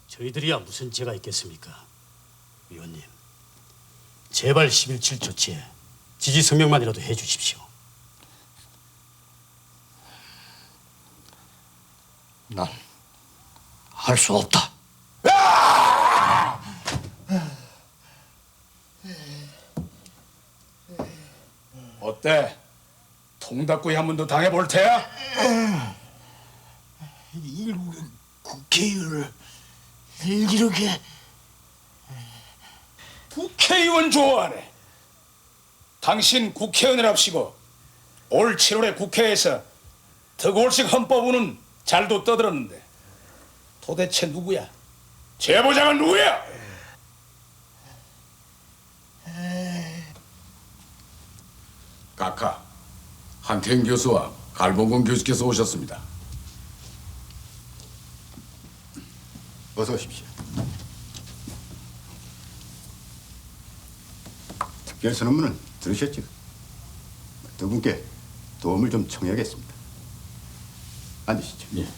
저희들이야 무슨 죄가 있겠습니까? 위원님, 제발 11.7 조치에 지지 성명만이라도 해주십시오. 난 할 수 없다. 어때? 통닭구이 한 번 더 당해볼 테야? 일국의 국회의원을 이렇게 국회의원 좋아하네. 당신 국회의원이랍시고 올 7월에 국회에서 득올식 헌법운은 잘도 떠들었는데 도대체 누구야? 제보자가 누구야? 각하, 한태인 교수와 갈봉근 교수께서 오셨습니다. 어서 오십시오. 특별 선언문은 들으셨죠? 두 분께 도움을 좀 청해야겠습니다. 앉으시죠. 예.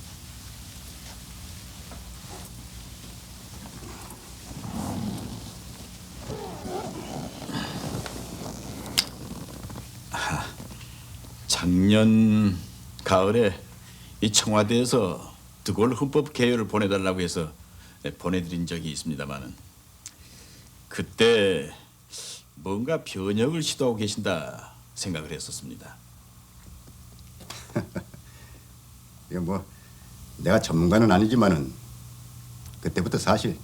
작년 가을에 이 청와대에서 드골 헌법 개요를 보내달라고 해서 보내드린 적이 있습니다만은 그때 뭔가 변혁을 시도하고 계신다 생각을 했었습니다. 이거 뭐 내가 전문가는 아니지만은 그때부터 사실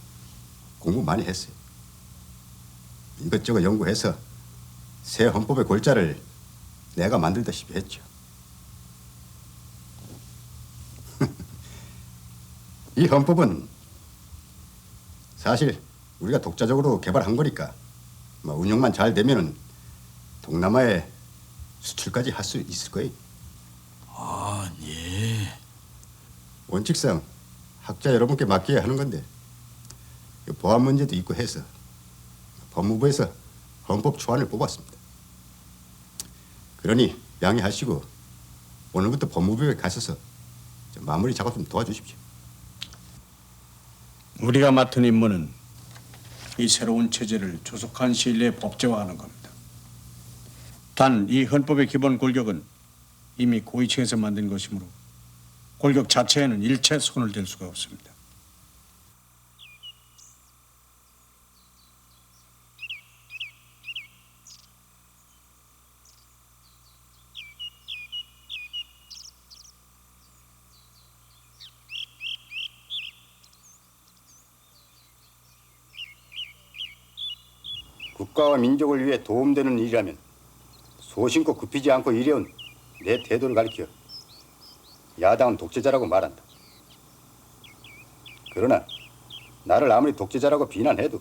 공부 많이 했어요. 이것저것 연구해서 새 헌법의 골자를 내가 만들다시피 했죠. 이 헌법은 사실 우리가 독자적으로 개발한 거니까 뭐 운영만 잘 되면은 동남아에 수출까지 할 수 있을 거예요. 아, 예. 원칙상 학자 여러분께 맡겨야 하는 건데 보안 문제도 있고 해서 법무부에서 헌법 초안을 뽑았습니다. 그러니 양해하시고 오늘부터 법무부에 가셔서 마무리 작업 좀 도와주십시오. 우리가 맡은 임무는 이 새로운 체제를 조속한 시일 내에 법제화하는 겁니다. 단 이 헌법의 기본 골격은 이미 고위층에서 만든 것이므로 골격 자체에는 일체 손을 댈 수가 없습니다. 국가와 민족을 위해 도움되는 일이라면 소신껏 굽히지 않고 일해온 내 태도를 가리켜 야당은 독재자라고 말한다. 그러나 나를 아무리 독재자라고 비난해도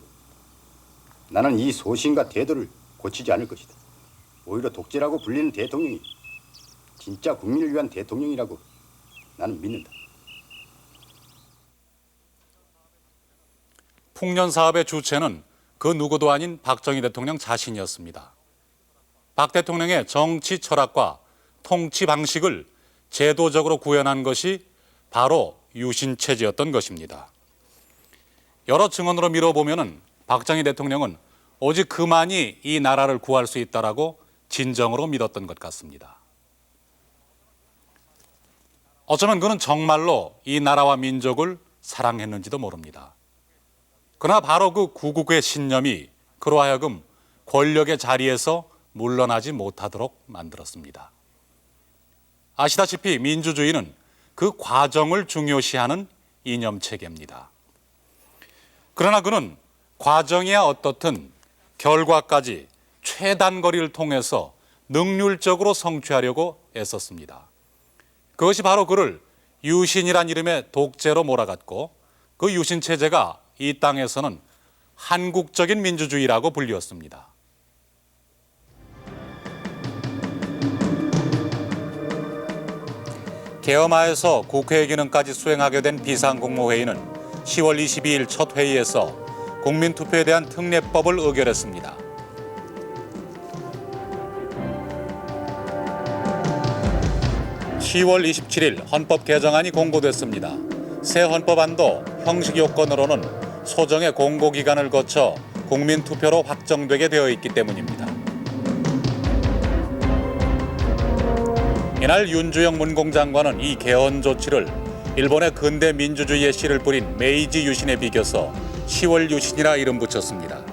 나는 이 소신과 태도를 고치지 않을 것이다. 오히려 독재라고 불리는 대통령이 진짜 국민을 위한 대통령이라고 나는 믿는다. 풍년 사업의 주체는 그 누구도 아닌 박정희 대통령 자신이었습니다. 박 대통령의 정치 철학과 통치 방식을 제도적으로 구현한 것이 바로 유신체제였던 것입니다. 여러 증언으로 미뤄보면 박정희 대통령은 오직 그만이 이 나라를 구할 수 있다라고 진정으로 믿었던 것 같습니다. 어쩌면 그는 정말로 이 나라와 민족을 사랑했는지도 모릅니다. 그러나 바로 그 구국의 신념이 그로 하여금 권력의 자리에서 물러나지 못하도록 만들었습니다. 아시다시피 민주주의는 그 과정을 중요시하는 이념체계입니다. 그러나 그는 과정이야 어떻든 결과까지 최단거리를 통해서 능률적으로 성취하려고 애썼습니다. 그것이 바로 그를 유신이란 이름의 독재로 몰아갔고 그 유신체제가 이 땅에서는 한국적인 민주주의라고 불리웠습니다. 계엄하에서 국회 기능까지 수행하게 된 비상국무회의는 10월 22일 첫 회의에서 국민투표에 대한 특례법을 의결했습니다. (10월 27일) 헌법 개정안이 공고됐습니다. 새 헌법안도 형식 요건으로는 소정의 공고기간을 거쳐 국민투표로 확정되게 되어 있기 때문입니다. 이날 윤주영 문공장관은 이 개헌 조치를 일본의 근대 민주주의의 씨를 뿌린 메이지 유신에 비겨서 10월 유신이라 이름 붙였습니다.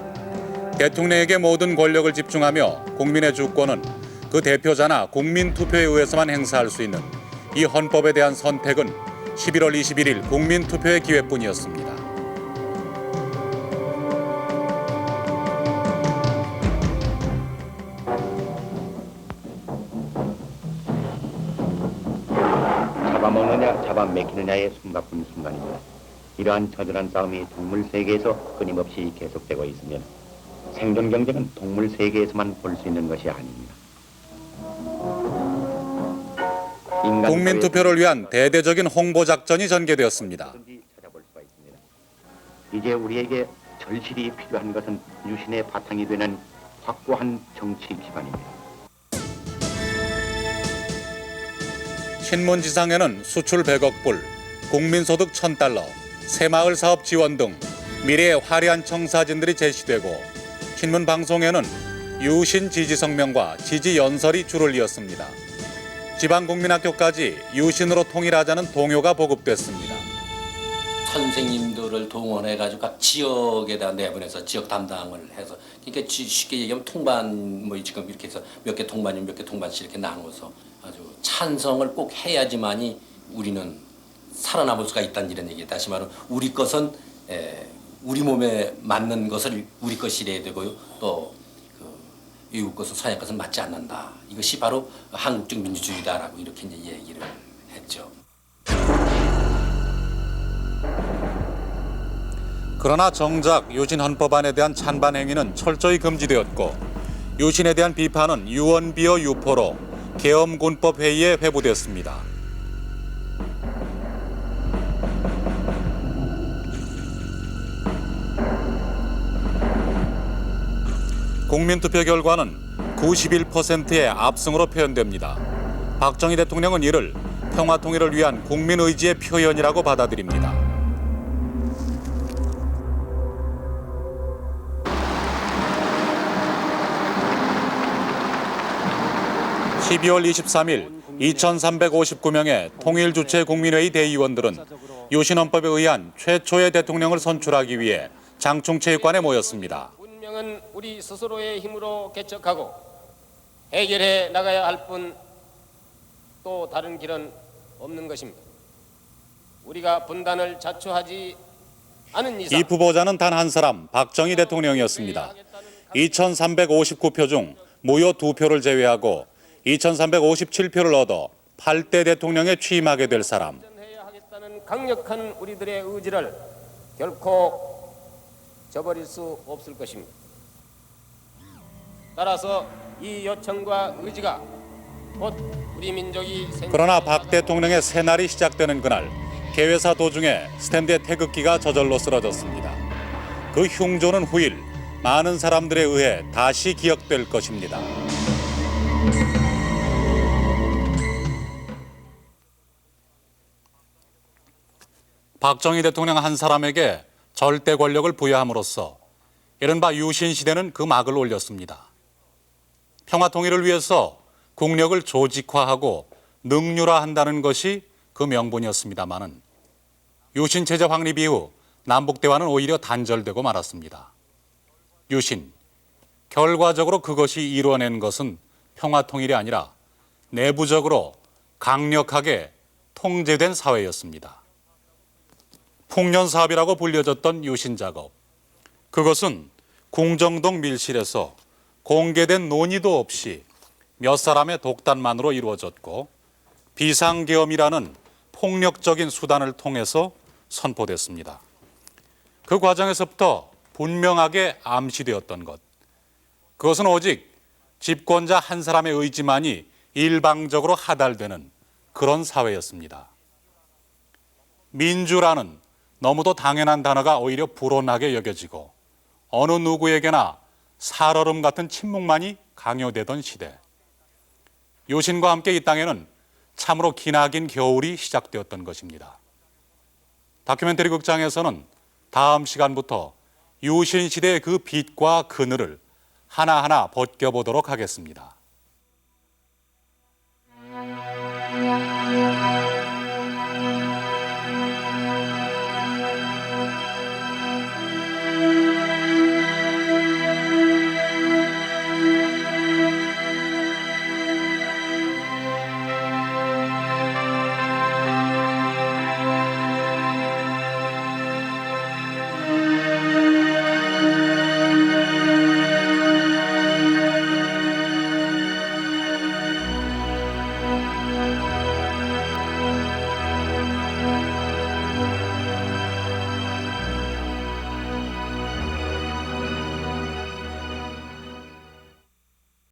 대통령에게 모든 권력을 집중하며 국민의 주권은 그 대표자나 국민투표에 의해서만 행사할 수 있는 이 헌법에 대한 선택은 11월 21일 국민투표의 기회뿐이었습니다. 잡아먹느냐 잡아먹히느냐의 숨가쁜 순간입니다. 이러한 처절한 싸움이 동물 세계에서 끊임없이 계속되고 있으면 생존 경쟁은 동물 세계에서만 볼 수 있는 것이 아닙니다. 국민 투표를 위한 대대적인 홍보 작전이 전개되었습니다. 이제 우리에게 절실히 필요한 것은 유신의 바탕이 되는 확고한 정치 기반입니다. 신문지상에는 수출 100억 불, 국민소득 1,000달러, 새마을 사업 지원 등 미래의 화려한 청사진들이 제시되고 신문방송에는 유신 지지 성명과 지지 연설이 줄을 이었습니다. 지방국민학교까지 유신으로 통일하자는 동요가 보급됐습니다. 선생님들을 동원해가지고 각 지역에 다 내보내서 지역 담당을 해서 그러니까 쉽게 얘기하면 통반 뭐 지금 이렇게 해서 몇 개 통반이 몇 개 통반씩 이렇게 나눠서 아주 찬성을 꼭 해야지만이 우리는 살아남을 수가 있다는 이런 얘기. 다시 말하면 우리 것은 우리 몸에 맞는 것을 우리 것이래야 되고요. 또 외국 것은 서양 것은 맞지 않는다. 이것이 바로 한국적 민주주의다라고 이렇게 이제 얘기를 했죠. 그러나 정작 유신 헌법안에 대한 찬반 행위는 철저히 금지되었고 유신에 대한 비판은 유언비어 유포로 계엄군법 회의에 회부됐습니다. 국민투표 결과는 91%의 압승으로 표현됩니다. 박정희 대통령은 이를 평화통일을 위한 국민의지의 표현이라고 받아들입니다. 12월 23일 2359명의 통일주체 국민회의 대의원들은 유신헌법에 의한 최초의 대통령을 선출하기 위해 장충체육관에 모였습니다. 운명은 우리 스스로의 힘으로 개척하고 해결해 나가야 할 뿐 또 다른 길은 없는 것입니다. 우리가 분단을 자초하지 않은 이상 이 후보자는 단 한 사람 박정희 대통령이었습니다. 2359표 중 무효 2표를 제외하고 2357표를 얻어 8대 대통령에 취임하게 될 사람. 해야 하겠다는 강력한 우리들의 의지를 결코 저버릴 수 없을 것입니다. 따라서 이 요청과 의지가 곧 우리 민족이 그러나 박 대통령의 새날이 시작되는 그날 개회사 도중에 스탠드의 태극기가 저절로 쓰러졌습니다. 그 흉조는 후일 많은 사람들에 의해 다시 기억될 것입니다. 박정희 대통령 한 사람에게 절대 권력을 부여함으로써 이른바 유신 시대는 그 막을 올렸습니다. 평화 통일을 위해서 국력을 조직화하고 능률화한다는 것이 그 명분이었습니다마는 유신 체제 확립 이후 남북 대화는 오히려 단절되고 말았습니다. 유신, 결과적으로 그것이 이루어낸 것은 평화 통일이 아니라 내부적으로 강력하게 통제된 사회였습니다. 풍년 사업이라고 불려졌던 유신 작업. 그것은 궁정동 밀실에서 공개된 논의도 없이 몇 사람의 독단만으로 이루어졌고 비상계엄이라는 폭력적인 수단을 통해서 선포됐습니다. 그 과정에서부터 분명하게 암시되었던 것. 그것은 오직 집권자 한 사람의 의지만이 일방적으로 하달되는 그런 사회였습니다. 민주라는 너무도 당연한 단어가 오히려 불온하게 여겨지고 어느 누구에게나 살얼음 같은 침묵만이 강요되던 시대. 유신과 함께 이 땅에는 참으로 기나긴 겨울이 시작되었던 것입니다. 다큐멘터리 극장에서는 다음 시간부터 유신 시대의 그 빛과 그늘을 하나하나 벗겨보도록 하겠습니다.